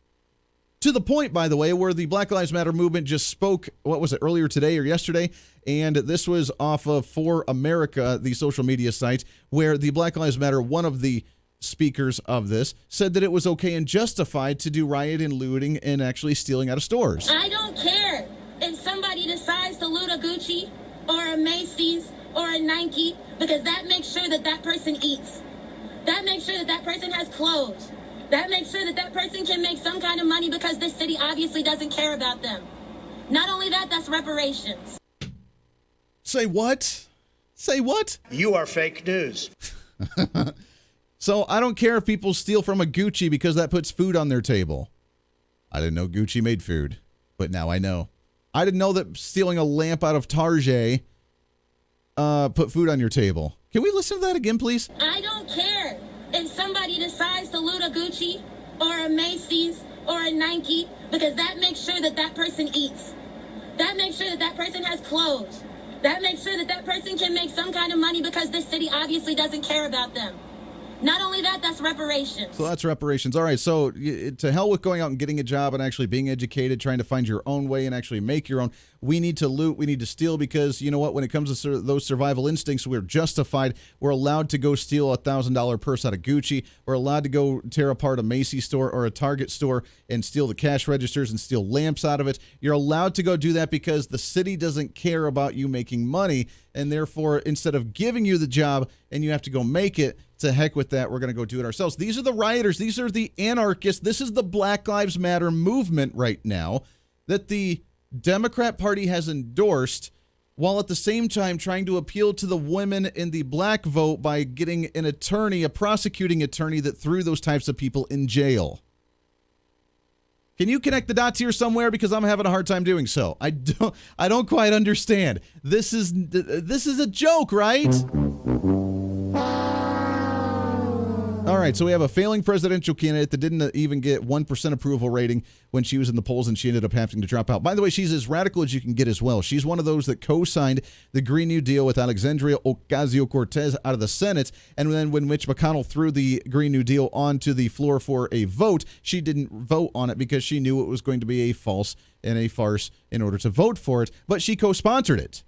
To the point, by the way, where the Black Lives Matter movement just spoke, what was it, earlier today or yesterday? And this was off of For America, the social media site, where the Black Lives Matter, one of the speakers of this, said that it was okay and justified to do riot and looting and actually stealing out of stores. I don't care if somebody decides to loot a Gucci or a Macy's or a Nike, because that makes sure that that person eats. That makes sure that that person has clothes. That makes sure that that person can make some kind of money because this city obviously doesn't care about them. Not only that, that's reparations. Say what? Say what? You are fake news. So I don't care if people steal from a Gucci because that puts food on their table. I didn't know Gucci made food, but now I know. I didn't know that stealing a lamp out of Target put food on your table. Can we listen to that again, please? I don't care if somebody decides to loot a Gucci or a Macy's or a Nike, because that makes sure that that person eats. That makes sure that that person has clothes. That makes sure that that person can make some kind of money because this city obviously doesn't care about them. Not only that, that's reparations. So that's reparations. All right, so to hell with going out and getting a job and actually being educated, trying to find your own way and actually make your own. We need to loot, we need to steal, because you know what? When it comes to those survival instincts, we're justified. We're allowed to go steal a $1,000 purse out of Gucci. We're allowed to go tear apart a Macy's store or a Target store and steal the cash registers and steal lamps out of it. You're allowed to go do that because the city doesn't care about you making money, and therefore, instead of giving you the job and you have to go make it, to heck with that, we're going to go do it ourselves. These are the rioters. These are the anarchists. This is the Black Lives Matter movement right now that the Democrat Party has endorsed, while at the same time trying to appeal to the women in the black vote by getting an attorney, a prosecuting attorney that threw those types of people in jail. Can you connect the dots here somewhere? Because I'm having a hard time doing so. I don't quite understand. This is a joke, right? All right, so we have a failing presidential candidate that didn't even get 1% approval rating when she was in the polls, and she ended up having to drop out. By the way, she's as radical as you can get as well. She's one of those that co-signed the Green New Deal with Alexandria Ocasio-Cortez out of the Senate, and then when Mitch McConnell threw the Green New Deal onto the floor for a vote, she didn't vote on it because she knew it was going to be a false and a farce in order to vote for it, but she co-sponsored it.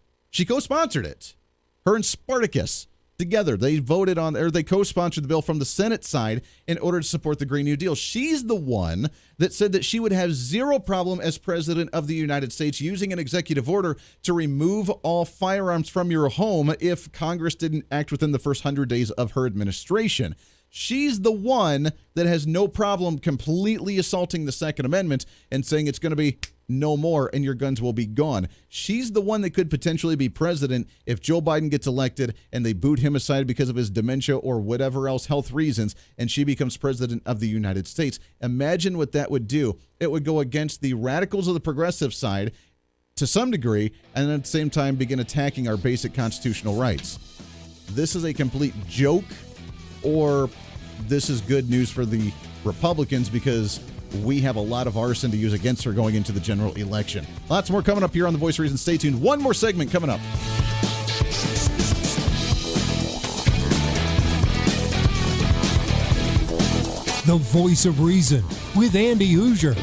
Her and Spartacus. Together, they voted on, or they co-sponsored the bill from the Senate side in order to support the Green New Deal. She's the one that said that she would have zero problem as president of the United States using an executive order to remove all firearms from your home if Congress didn't act within the first 100 days of her administration. She's the one that has no problem completely assaulting the Second Amendment and saying it's going to be no more and your guns will be gone. She's the one that could potentially be president if Joe Biden gets elected and they boot him aside because of his dementia or whatever else health reasons, and she becomes president of the United States. Imagine what that would do. It would go against the radicals of the progressive side to some degree, and at the same time begin attacking our basic constitutional rights. This is a complete joke, or this is good news for the Republicans because we have a lot of arson to use against her going into the general election. Lots more coming up here on The Voice of Reason. Stay tuned. One more segment coming up. The Voice of Reason with Andy Hooser.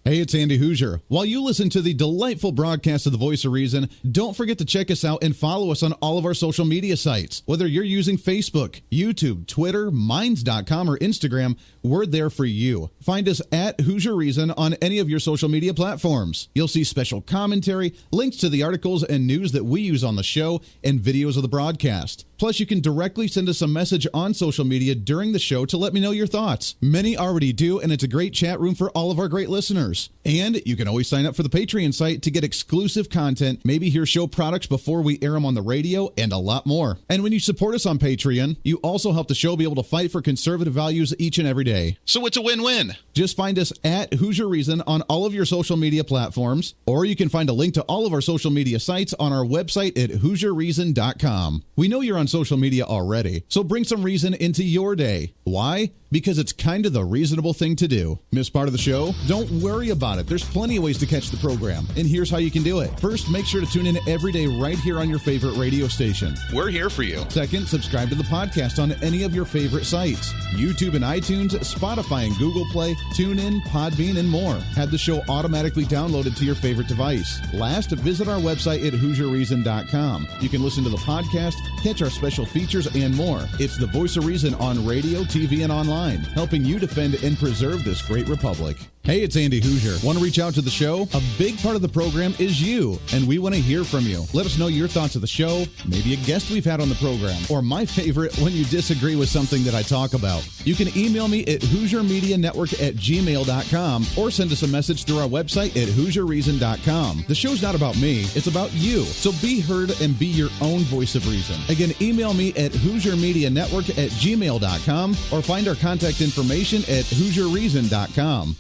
Hey, it's Andy Hooser. While you listen to the delightful broadcast of The Voice of Reason, don't forget to check us out and follow us on all of our social media sites. Whether you're using Facebook, YouTube, Twitter, Minds.com, or Instagram, we're there for you. Find us at Hooser Reason on any of your social media platforms. You'll see special commentary, links to the articles and news that we use on the show, and videos of the broadcast. Plus, you can directly send us a message on social media during the show to let me know your thoughts. Many already do, and it's a great chat room for all of our great listeners. And you can always sign up for the Patreon site to get exclusive content, maybe hear show products before we air them on the radio, and a lot more. And when you support us on Patreon, you also help the show be able to fight for conservative values each and every day. So it's a win-win. Just find us at Hooser Reason on all of your social media platforms, or you can find a link to all of our social media sites on our website at HooserReason.com. We know you're on social media already, so bring some reason into your day. Why? Because it's kind of the reasonable thing to do. Miss part of the show? Don't worry about it. There's plenty of ways to catch the program, and here's how you can do it. First, make sure to tune in every day right here on your favorite radio station. We're here for you. Second, subscribe to the podcast on any of your favorite sites. YouTube and iTunes, Spotify and Google Play, TuneIn, Podbean, and more. Have the show automatically downloaded to your favorite device. Last, visit our website at HooserReason.com. You can listen to the podcast, catch our special features, and more. It's the voice of reason on radio, TV, and online, helping you defend and preserve this great republic. Hey, it's Andy Hooser. Want to reach out to the show? A big part of the program is you, and we want to hear from you. Let us know your thoughts of the show, maybe a guest we've had on the program, or my favorite, when you disagree with something that I talk about. You can email me at HooserMediaNetwork@gmail.com or send us a message through our website at HooserReason.com. The show's not about me, it's about you. So be heard and be your own voice of reason. Again, email me at HooserMediaNetwork@gmail.com or find our contact information at HooserReason.com.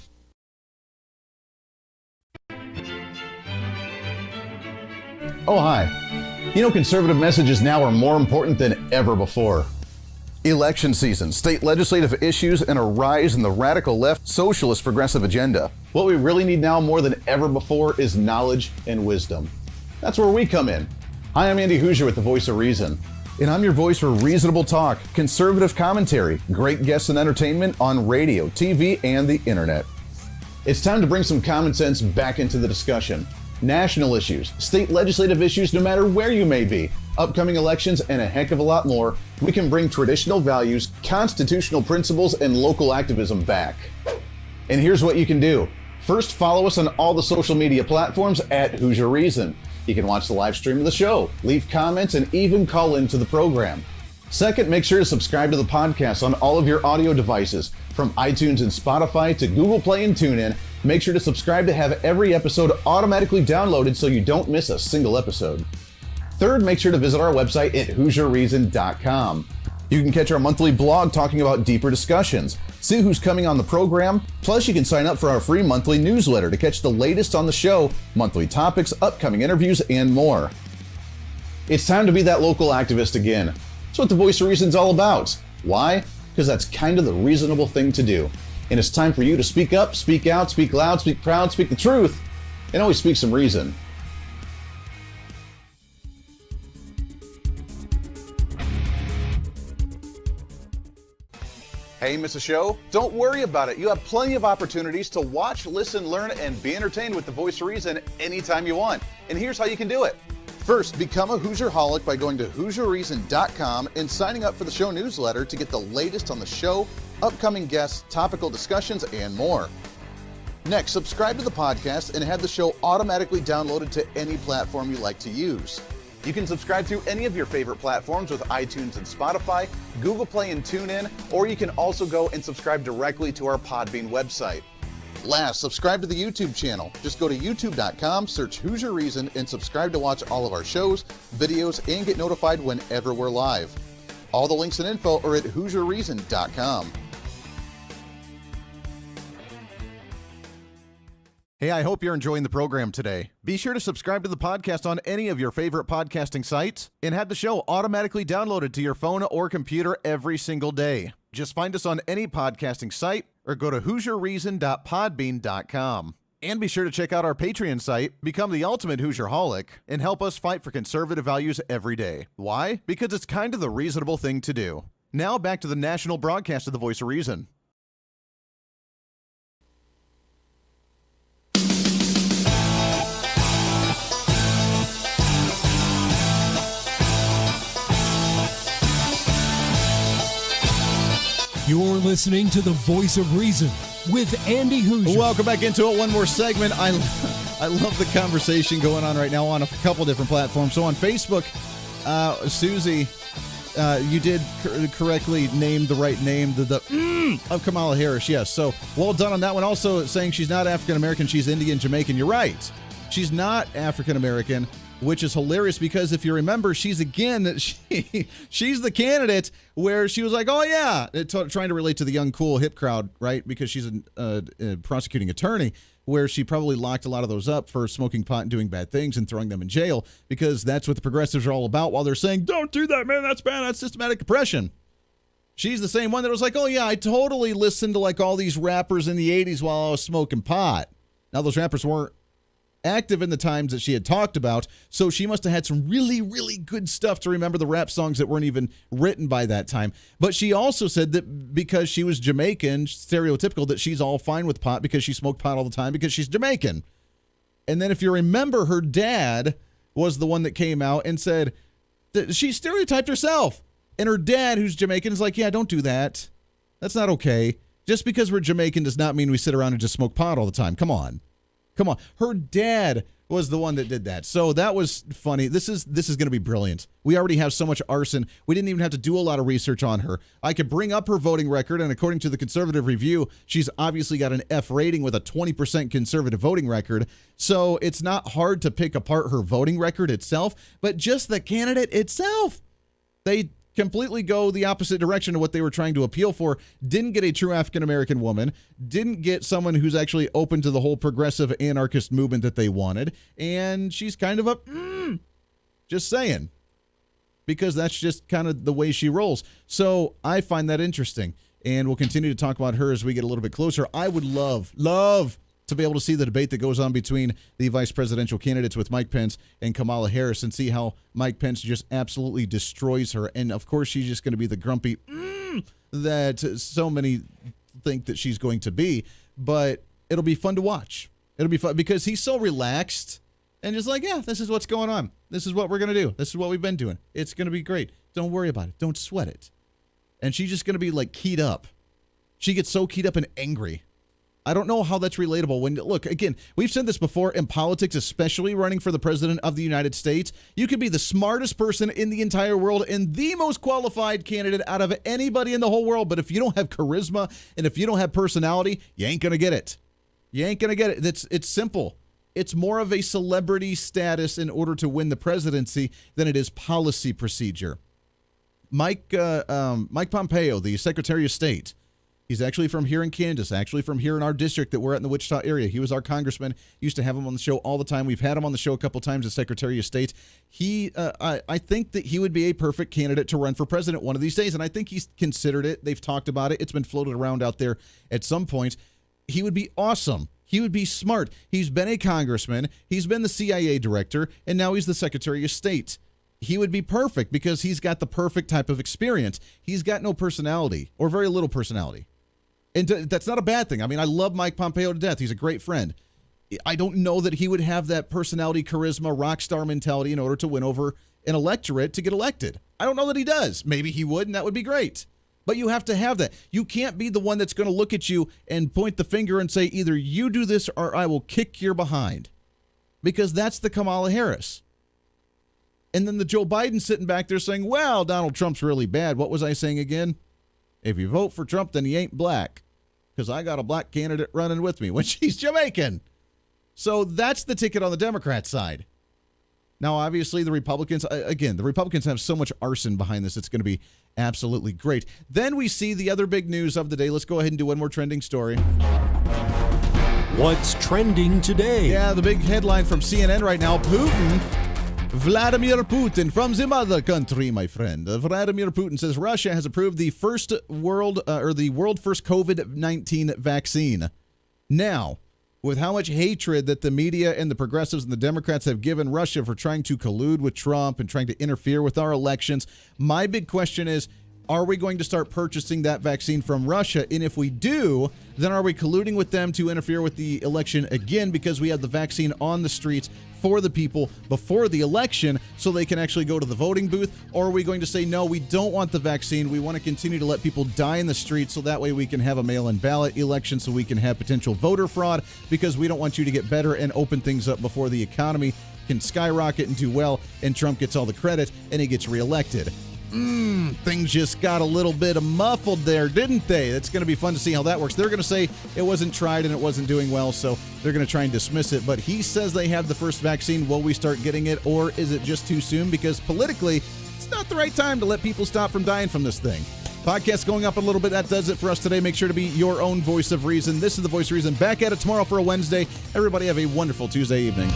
Oh, hi. You know, conservative messages now are more important than ever before. Election season, state legislative issues, and a rise in the radical left socialist progressive agenda. What we really need now more than ever before is knowledge and wisdom. That's where we come in. Hi, I'm Andy Hooser with the Voice of Reason, and I'm your voice for reasonable talk, conservative commentary, great guests and entertainment on radio, TV, and the internet. It's time to bring some common sense back into the discussion. National issues, state legislative issues, no matter where you may be, upcoming elections, and a heck of a lot more, we can bring traditional values, constitutional principles, and local activism back. And here's what you can do. First, follow us on all the social media platforms at Hooser Reason. You can watch the live stream of the show, leave comments, and even call into the program. Second, make sure to subscribe to the podcast on all of your audio devices, from iTunes and Spotify to Google Play and TuneIn. Make sure to subscribe to have every episode automatically downloaded so you don't miss a single episode. Third, make sure to visit our website at HooserReason.com. You can catch our monthly blog talking about deeper discussions, see who's coming on the program, plus you can sign up for our free monthly newsletter to catch the latest on the show, monthly topics, upcoming interviews, and more. It's time to be that local activist again. That's what the Voice of Reason's all about. Why? Because that's kind of the reasonable thing to do. And it's time for you to speak up, speak out, speak loud, speak proud, speak the truth, and always speak some reason. Hey, miss a show? Don't worry about it. You have plenty of opportunities to watch, listen, learn, and be entertained with the Voice of Reason anytime you want. And here's how you can do it. First, become a Hooserholic by going to HooserReason.com and signing up for the show newsletter to get the latest on the show, upcoming guests, topical discussions, and more. Next, subscribe to the podcast and have the show automatically downloaded to any platform you like to use. You can subscribe through any of your favorite platforms with iTunes and Spotify, Google Play and TuneIn, or you can also go and subscribe directly to our Podbean website. Last, subscribe to the YouTube channel. Just go to youtube.com, search Hooser Reason, and subscribe to watch all of our shows, videos, and get notified whenever we're live. All the links and info are at HooserReason.com. Hey, I hope you're enjoying the program today. Be sure to subscribe to the podcast on any of your favorite podcasting sites and have the show automatically downloaded to your phone or computer every single day. Just find us on any podcasting site or go to HooserReason.podbean.com. And be sure to check out our Patreon site, become the ultimate Hooserholic, and help us fight for conservative values every day. Why? Because it's kind of the reasonable thing to do. Now back to the national broadcast of the Voice of Reason. You're listening to the Voice of Reason with Andy Hooser. Welcome back into it. One more segment. I love the conversation going on right now on a couple different platforms. So on Facebook, Susie, you did correctly name the right name, of Kamala Harris. Yes. So well done on that one. Also saying she's not African American, she's Indian Jamaican. You're right. She's not African American, which is hilarious because if you remember, she's the candidate where she was like, oh yeah, trying to relate to the young, cool, hip crowd, right? Because she's a prosecuting attorney, where she probably locked a lot of those up for smoking pot and doing bad things and throwing them in jail, because that's what the progressives are all about while they're saying, don't do that, man, that's bad, that's systematic oppression. She's the same one that was like, oh, yeah, I totally listened to like all these rappers in the 80s while I was smoking pot. Now, those rappers weren't active in the times that she had talked about, so she must have had some really, really good stuff to remember the rap songs that weren't even written by that time. But she also said that because she was Jamaican, stereotypical, that she's all fine with pot because she smoked pot all the time because she's Jamaican. And then if you remember, her dad was the one that came out and said that she stereotyped herself. And her dad, who's Jamaican, is like, yeah, don't do that. That's not okay. Just because we're Jamaican does not mean we sit around and just smoke pot all the time. Come on. Come on. Her dad was the one that did that. So that was funny. This is going to be brilliant. We already have so much arson. We didn't even have to do a lot of research on her. I could bring up her voting record, and according to the Conservative Review, she's obviously got an F rating with a 20% conservative voting record. So it's not hard to pick apart her voting record itself, but just the candidate itself. They completely go the opposite direction of what they were trying to appeal for. Didn't get a true African-American woman, didn't get someone who's actually open to the whole progressive anarchist movement that they wanted, and she's kind of just saying, because that's just kind of the way she rolls. So I find that interesting, and we'll continue to talk about her as we get a little bit closer. I would love to be able to see the debate that goes on between the vice presidential candidates with Mike Pence and Kamala Harris and see how Mike Pence just absolutely destroys her. And, of course, she's just going to be the grumpy that so many think that she's going to be. But it'll be fun to watch. It'll be fun because he's so relaxed and just like, yeah, this is what's going on. This is what we're going to do. This is what we've been doing. It's going to be great. Don't worry about it. Don't sweat it. And she's just going to be, like, keyed up. She gets so keyed up and angry. I don't know how that's relatable. When look, again, we've said this before in politics, especially running for the president of the United States. You could be the smartest person in the entire world and the most qualified candidate out of anybody in the whole world. But if you don't have charisma and if you don't have personality, you ain't going to get it. You ain't going to get it. It's simple. It's more of a celebrity status in order to win the presidency than it is policy procedure. Mike Pompeo, the Secretary of State, he's actually from here in Kansas, actually from here in our district that we're at in the Wichita area. He was our congressman. Used to have him on the show all the time. We've had him on the show a couple times as Secretary of State. I think that he would be a perfect candidate to run for president one of these days, and I think he's considered it. They've talked about it. It's been floated around out there at some point. He would be awesome. He would be smart. He's been a congressman. He's been the CIA director, and now he's the Secretary of State. He would be perfect because he's got the perfect type of experience. He's got no personality or very little personality. And that's not a bad thing. I mean, I love Mike Pompeo to death. He's a great friend. I don't know that he would have that personality, charisma, rock star mentality in order to win over an electorate to get elected. I don't know that he does. Maybe he would, and that would be great. But you have to have that. You can't be the one that's going to look at you and point the finger and say, either you do this or I will kick your behind. Because that's the Kamala Harris. And then the Joe Biden sitting back there saying, well, Donald Trump's really bad. What was I saying again? If you vote for Trump, then he ain't black. Because I got a black candidate running with me when she's Jamaican. So that's the ticket on the Democrat side. Now, obviously, the Republicans have so much arson behind this. It's going to be absolutely great. Then we see the other big news of the day. Let's go ahead and do one more trending story. What's trending today? Yeah, the big headline from CNN right now, Vladimir Putin from the mother country, my friend. Vladimir Putin says Russia has approved the world first COVID-19 vaccine. Now, with how much hatred that the media and the progressives and the Democrats have given Russia for trying to collude with Trump and trying to interfere with our elections, my big question is, are we going to start purchasing that vaccine from Russia? And if we do, then are we colluding with them to interfere with the election again because we have the vaccine on the streets for the people before the election so they can actually go to the voting booth? Or are we going to say, no, we don't want the vaccine. We want to continue to let people die in the streets so that way we can have a mail-in ballot election so we can have potential voter fraud because we don't want you to get better and open things up before the economy can skyrocket and do well and Trump gets all the credit and he gets reelected. Things just got a little bit muffled there, didn't they? It's going to be fun to see how that works. They're going to say it wasn't tried and it wasn't doing well, so they're going to try and dismiss it. But he says they have the first vaccine. Will we start getting it, or is it just too soon? Because politically, it's not the right time to let people stop from dying from this thing. Podcast going up a little bit. That does it for us today. Make sure to be your own voice of reason. This is the Voice of Reason. Back at it tomorrow for a Wednesday. Everybody have a wonderful Tuesday evening.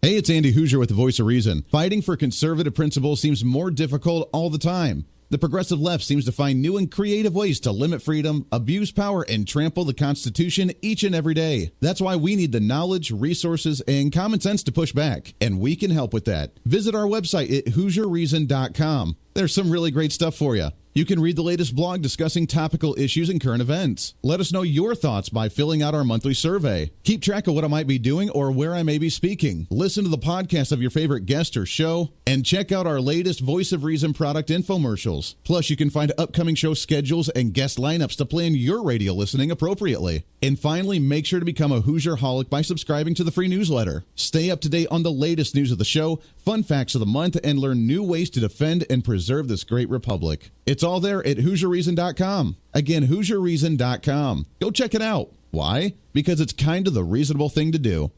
Hey, it's Andy Hooser with the Voice of Reason. Fighting for conservative principles seems more difficult all the time. The progressive left seems to find new and creative ways to limit freedom, abuse power, and trample the Constitution each and every day. That's why we need the knowledge, resources, and common sense to push back, and we can help with that. Visit our website at HooserReason.com. There's some really great stuff for you. You can read the latest blog discussing topical issues and current events. Let us know your thoughts by filling out our monthly survey. Keep track of what I might be doing or where I may be speaking. Listen to the podcast of your favorite guest or show, and check out our latest Voice of Reason product infomercials. Plus, you can find upcoming show schedules and guest lineups to plan your radio listening appropriately. And finally, make sure to become a Hoosier-holic by subscribing to the free newsletter. Stay up to date on the latest news of the show, fun facts of the month, and learn new ways to defend and preserve this great republic. It's all there at HooserReason.com. Again, HooserReason.com. Go check it out. Why? Because it's kind of the reasonable thing to do.